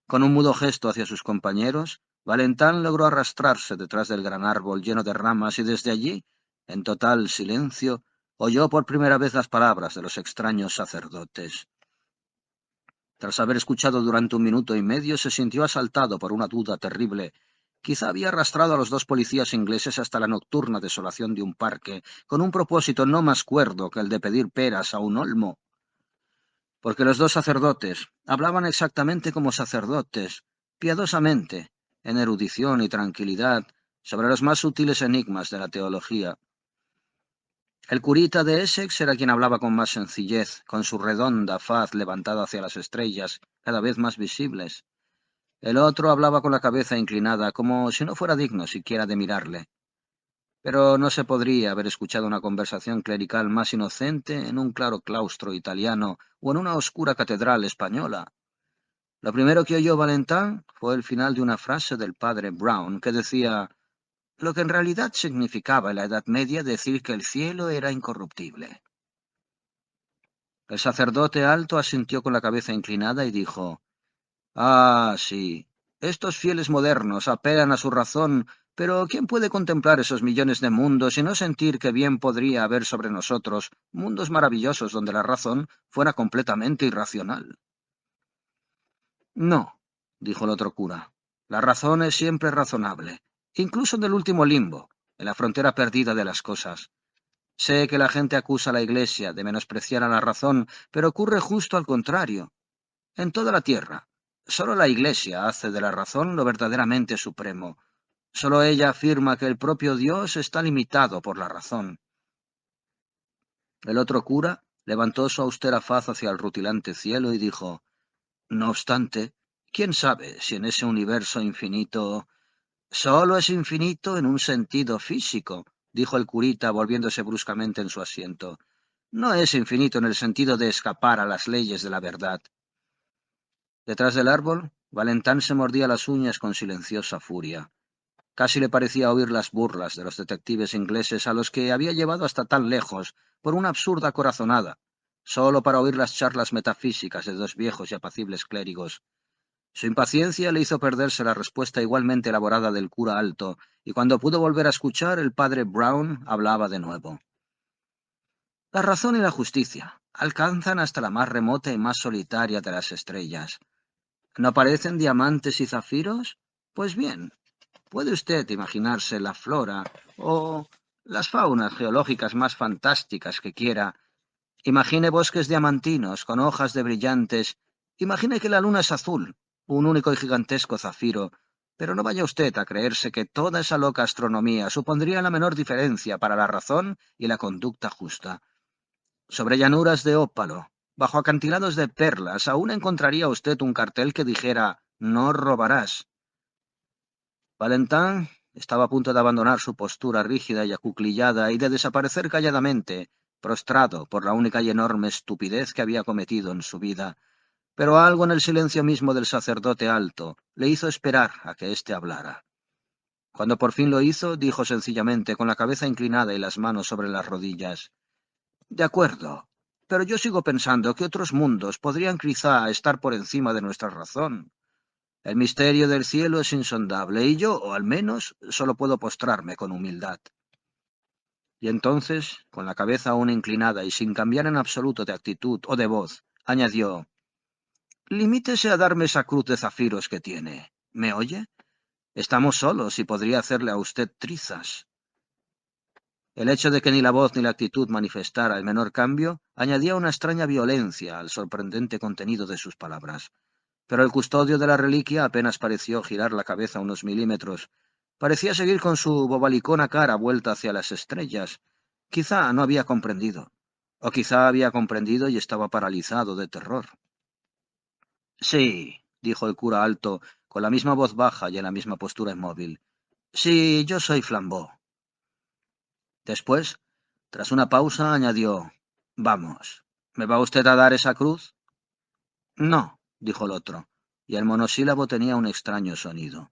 Con un mudo gesto hacia sus compañeros, Valentán logró arrastrarse detrás del gran árbol lleno de ramas y desde allí, en total silencio, oyó por primera vez las palabras de los extraños sacerdotes. Tras haber escuchado durante 1 minuto y medio, se sintió asaltado por una duda terrible. Quizá había arrastrado a los dos policías ingleses hasta la nocturna desolación de un parque, con un propósito no más cuerdo que el de pedir peras a un olmo. Porque los dos sacerdotes hablaban exactamente como sacerdotes, piadosamente, en erudición y tranquilidad, sobre los más sutiles enigmas de la teología. El curita de Essex era quien hablaba con más sencillez, con su redonda faz levantada hacia las estrellas, cada vez más visibles. El otro hablaba con la cabeza inclinada, como si no fuera digno siquiera de mirarle. Pero no se podría haber escuchado una conversación clerical más inocente en un claro claustro italiano o en una oscura catedral española. Lo primero que oyó Valentán fue el final de una frase del padre Brown que decía lo que en realidad significaba en la Edad Media decir que el cielo era incorruptible. El sacerdote alto asintió con la cabeza inclinada y dijo: «Ah, sí, estos fieles modernos apelan a su razón, pero ¿quién puede contemplar esos millones de mundos y no sentir que bien podría haber sobre nosotros mundos maravillosos donde la razón fuera completamente irracional?» «No», dijo el otro cura, «la razón es siempre razonable, incluso en el último limbo, en la frontera perdida de las cosas. Sé que la gente acusa a la Iglesia de menospreciar a la razón, pero ocurre justo al contrario. En toda la tierra, solo la Iglesia hace de la razón lo verdaderamente supremo. Solo ella afirma que el propio Dios está limitado por la razón». El otro cura levantó su austera faz hacia el rutilante cielo y dijo: «No obstante, quién sabe si en ese universo infinito...» «Solo es infinito en un sentido físico», dijo el curita volviéndose bruscamente en su asiento. «No es infinito en el sentido de escapar a las leyes de la verdad». Detrás del árbol, Valentán se mordía las uñas con silenciosa furia. Casi le parecía oír las burlas de los detectives ingleses a los que había llevado hasta tan lejos por una absurda corazonada, solo para oír las charlas metafísicas de dos viejos y apacibles clérigos. Su impaciencia le hizo perderse la respuesta igualmente elaborada del cura alto, y cuando pudo volver a escuchar, el padre Brown hablaba de nuevo. «La razón y la justicia alcanzan hasta la más remota y más solitaria de las estrellas. ¿No parecen diamantes y zafiros? Pues bien, ¿puede usted imaginarse la flora o las faunas geológicas más fantásticas que quiera? Imagine bosques diamantinos con hojas de brillantes. Imagine que la luna es azul, un único y gigantesco zafiro. Pero no vaya usted a creerse que toda esa loca astronomía supondría la menor diferencia para la razón y la conducta justa. Sobre llanuras de ópalo, bajo acantilados de perlas, aún encontraría usted un cartel que dijera «No robarás». Valentán estaba a punto de abandonar su postura rígida y acuclillada y de desaparecer calladamente, prostrado por la única y enorme estupidez que había cometido en su vida, pero algo en el silencio mismo del sacerdote alto le hizo esperar a que éste hablara. Cuando por fin lo hizo, dijo sencillamente, con la cabeza inclinada y las manos sobre las rodillas: «De acuerdo, pero yo sigo pensando que otros mundos podrían quizá estar por encima de nuestra razón. El misterio del cielo es insondable y yo, o al menos, solo puedo postrarme con humildad». Y entonces, con la cabeza aún inclinada y sin cambiar en absoluto de actitud o de voz, añadió: «Limítese a darme esa cruz de zafiros que tiene. ¿Me oye? Estamos solos y podría hacerle a usted trizas». El hecho de que ni la voz ni la actitud manifestara el menor cambio añadía una extraña violencia al sorprendente contenido de sus palabras. Pero el custodio de la reliquia apenas pareció girar la cabeza unos milímetros. Parecía seguir con su bobalicona cara vuelta hacia las estrellas. Quizá no había comprendido. O quizá había comprendido y estaba paralizado de terror. «Sí», dijo el cura alto, con la misma voz baja y en la misma postura inmóvil. «Sí, yo soy Flambeau». Después, tras una pausa, añadió: «Vamos, ¿me va usted a dar esa cruz?» «No», dijo el otro, y el monosílabo tenía un extraño sonido.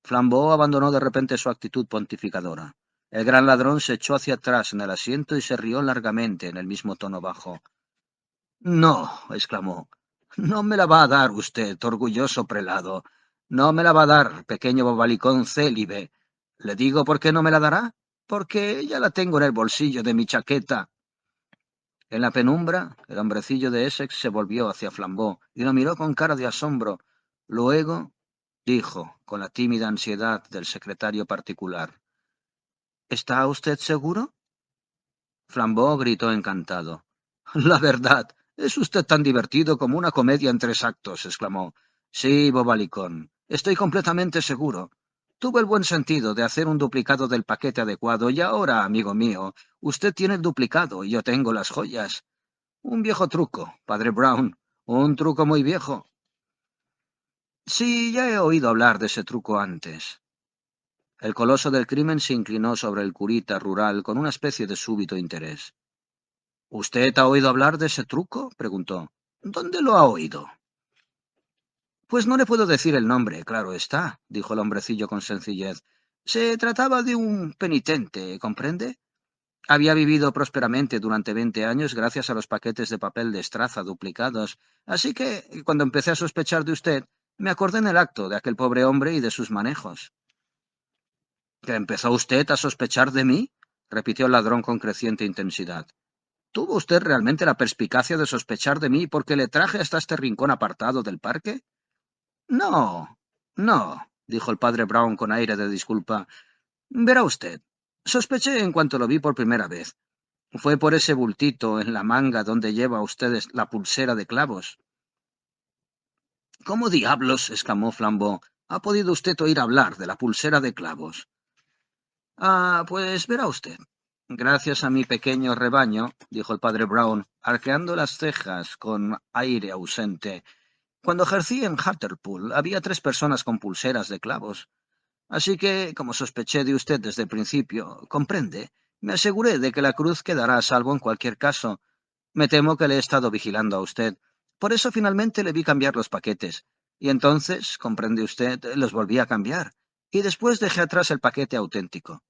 Flambeau abandonó de repente su actitud pontificadora. El gran ladrón se echó hacia atrás en el asiento y se rió largamente en el mismo tono bajo. «No», exclamó, «no me la va a dar usted, orgulloso prelado. No me la va a dar, pequeño bobalicón célibe. ¿Le digo por qué no me la dará? Porque ya la tengo en el bolsillo de mi chaqueta». En la penumbra, el hombrecillo de Essex se volvió hacia Flambeau y lo miró con cara de asombro. Luego dijo, con la tímida ansiedad del secretario particular: «¿Está usted seguro?» Flambeau gritó encantado. «La verdad, es usted tan divertido como una comedia en 3 actos», exclamó. «Sí, bobalicón, estoy completamente seguro. Tuve el buen sentido de hacer un duplicado del paquete adecuado y ahora, amigo mío, usted tiene el duplicado y yo tengo las joyas. Un viejo truco, padre Brown, un truco muy viejo». «Sí, ya he oído hablar de ese truco antes». El coloso del crimen se inclinó sobre el curita rural con una especie de súbito interés. «¿Usted ha oído hablar de ese truco?», preguntó. «¿Dónde lo ha oído?» «Pues no le puedo decir el nombre, claro está», dijo el hombrecillo con sencillez. «Se trataba de un penitente, ¿comprende? Había vivido prósperamente durante 20 años gracias a los paquetes de papel de estraza duplicados, así que, cuando empecé a sospechar de usted, me acordé en el acto de aquel pobre hombre y de sus manejos». «¿Que empezó usted a sospechar de mí?», repitió el ladrón con creciente intensidad. «¿Tuvo usted realmente la perspicacia de sospechar de mí porque le traje hasta este rincón apartado del parque?» «No, no», dijo el padre Brown con aire de disculpa. «Verá usted, sospeché en cuanto lo vi por primera vez. Fue por ese bultito en la manga donde lleva usted la pulsera de clavos». «¿Cómo diablos?», exclamó Flambeau. «¿Ha podido usted oír hablar de la pulsera de clavos?» «Ah, pues verá usted. Gracias a mi pequeño rebaño», dijo el padre Brown, arqueando las cejas con aire ausente. «Cuando ejercí en Hartlepool había 3 personas con pulseras de clavos. Así que, como sospeché de usted desde el principio, comprende, me aseguré de que la cruz quedará a salvo en cualquier caso. Me temo que le he estado vigilando a usted. Por eso finalmente le vi cambiar los paquetes. Y entonces, comprende usted, los volví a cambiar. Y después dejé atrás el paquete auténtico».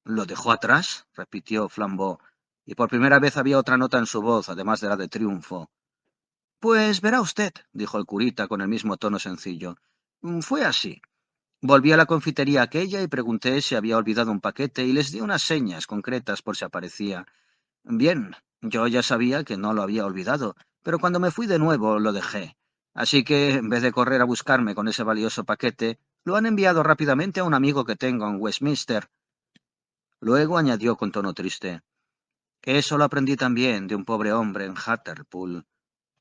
«¿Lo dejó atrás?», repitió Flambeau, y por primera vez había otra nota en su voz, además de la de triunfo. «Pues verá usted», dijo el curita con el mismo tono sencillo. «Fue así. Volví a la confitería aquella y pregunté si había olvidado un paquete y les di unas señas concretas por si aparecía. Bien, yo ya sabía que no lo había olvidado, pero cuando me fui de nuevo lo dejé. Así que, en vez de correr a buscarme con ese valioso paquete, lo han enviado rápidamente a un amigo que tengo en Westminster». Luego añadió con tono triste: «Eso lo aprendí también de un pobre hombre en Hartlepool.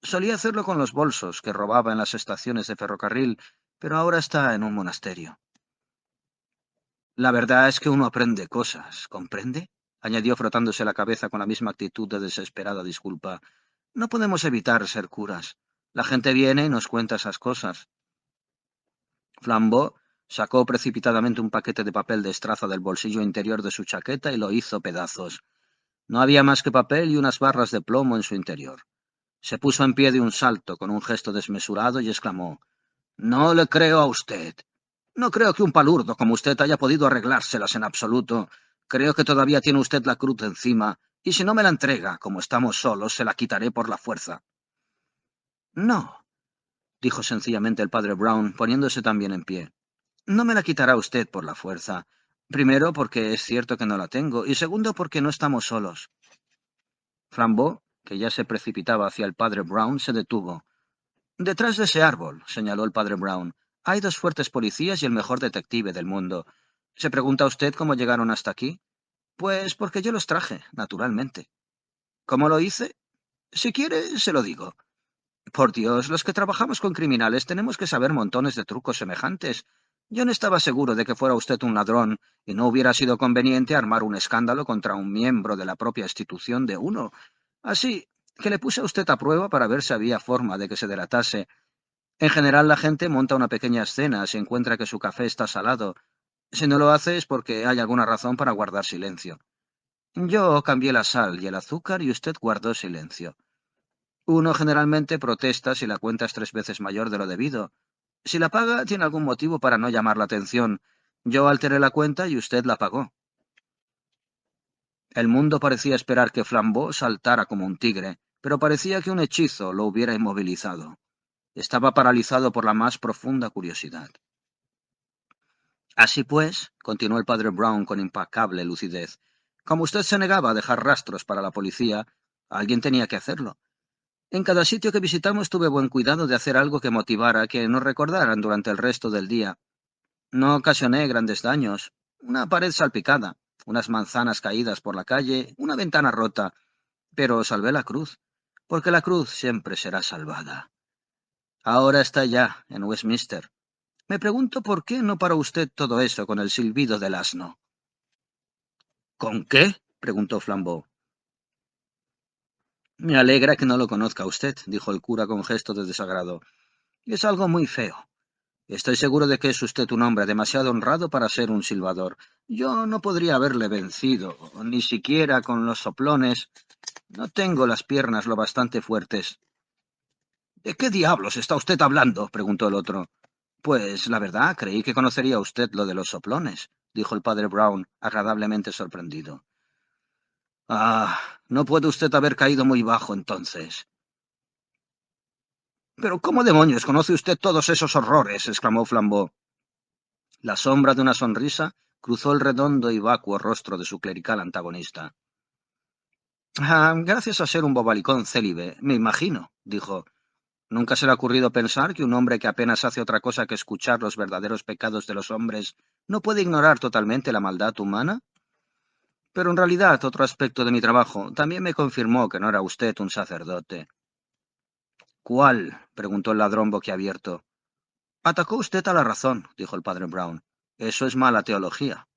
Solía hacerlo con los bolsos que robaba en las estaciones de ferrocarril, pero ahora está en un monasterio». «La verdad es que uno aprende cosas, ¿comprende?», añadió frotándose la cabeza con la misma actitud de desesperada disculpa. «No podemos evitar ser curas. La gente viene y nos cuenta esas cosas». Flambeau sacó precipitadamente un paquete de papel de estraza del bolsillo interior de su chaqueta y lo hizo pedazos. No había más que papel y unas barras de plomo en su interior. Se puso en pie de un salto con un gesto desmesurado y exclamó: «No le creo a usted. No creo que un palurdo como usted haya podido arreglárselas en absoluto. Creo que todavía tiene usted la cruz encima, y si no me la entrega, como estamos solos, se la quitaré por la fuerza». «No», dijo sencillamente el padre Brown, poniéndose también en pie. «No me la quitará usted por la fuerza. Primero, porque es cierto que no la tengo, y segundo, porque no estamos solos. Flambeau, que ya se precipitaba hacia el padre Brown, se detuvo. Detrás de ese árbol, señaló el padre Brown, hay dos fuertes policías y el mejor detective del mundo. ¿Se pregunta usted cómo llegaron hasta aquí? Pues porque yo los traje, naturalmente. ¿Cómo lo hice? Si quiere, se lo digo. Por Dios, los que trabajamos con criminales tenemos que saber montones de trucos semejantes. Yo no estaba seguro de que fuera usted un ladrón, y no hubiera sido conveniente armar un escándalo contra un miembro de la propia institución de uno. Así que le puse a usted a prueba para ver si había forma de que se delatase. En general, la gente monta una pequeña escena si encuentra que su café está salado. Si no lo hace es porque hay alguna razón para guardar silencio. Yo cambié la sal y el azúcar y usted guardó silencio. Uno generalmente protesta si la cuenta es 3 veces mayor de lo debido. Si la paga, tiene algún motivo para no llamar la atención. Yo alteré la cuenta y usted la pagó. El mundo parecía esperar que Flambeau saltara como un tigre, pero parecía que un hechizo lo hubiera inmovilizado. Estaba paralizado por la más profunda curiosidad. Así pues, continuó el padre Brown con implacable lucidez, como usted se negaba a dejar rastros para la policía, alguien tenía que hacerlo. En cada sitio que visitamos tuve buen cuidado de hacer algo que motivara a que nos recordaran durante el resto del día. No ocasioné grandes daños. Una pared salpicada, unas manzanas caídas por la calle, una ventana rota, pero salvé la cruz, porque la cruz siempre será salvada. Ahora está ya en Westminster. Me pregunto por qué no paró usted todo eso con el silbido del asno. ¿Con qué? Preguntó Flambeau. Me alegra que no lo conozca usted, dijo el cura con gesto de desagrado. Es algo muy feo. Estoy seguro de que es usted un hombre demasiado honrado para ser un silbador. Yo no podría haberle vencido, ni siquiera con los soplones. No tengo las piernas lo bastante fuertes. ¿De qué diablos está usted hablando? Preguntó el otro. Pues, la verdad, creí que conocería usted lo de los soplones, dijo el padre Brown, agradablemente sorprendido. Ah, no puede usted haber caído muy bajo entonces. Pero ¿cómo demonios conoce usted todos esos horrores? Exclamó Flambeau. La sombra de una sonrisa cruzó el redondo y vacuo rostro de su clerical antagonista. Gracias a ser un bobalicón célibe, me imagino, dijo. ¿Nunca se le ha ocurrido pensar que un hombre que apenas hace otra cosa que escuchar los verdaderos pecados de los hombres no puede ignorar totalmente la maldad humana? Pero en realidad otro aspecto de mi trabajo también me confirmó que no era usted un sacerdote. ¿Cuál? Preguntó el ladrón boquiabierto. Atacó usted a la razón, dijo el padre Brown. Eso es mala teología.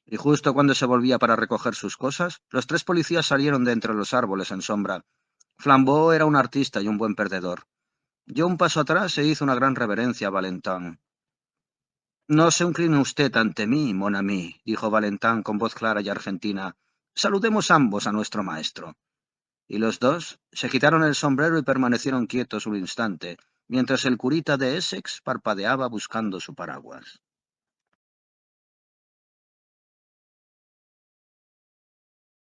Y justo cuando se volvía para recoger sus cosas, los 3 policías salieron de entre los árboles en sombra. Flambeau era un artista y un buen perdedor. Dio un paso atrás e hizo una gran reverencia a Valentán. No se incline usted ante mí, mon ami, dijo Valentán con voz clara y argentina. Saludemos ambos a nuestro maestro. Y los dos se quitaron el sombrero y permanecieron quietos un instante, mientras el curita de Essex parpadeaba buscando su paraguas.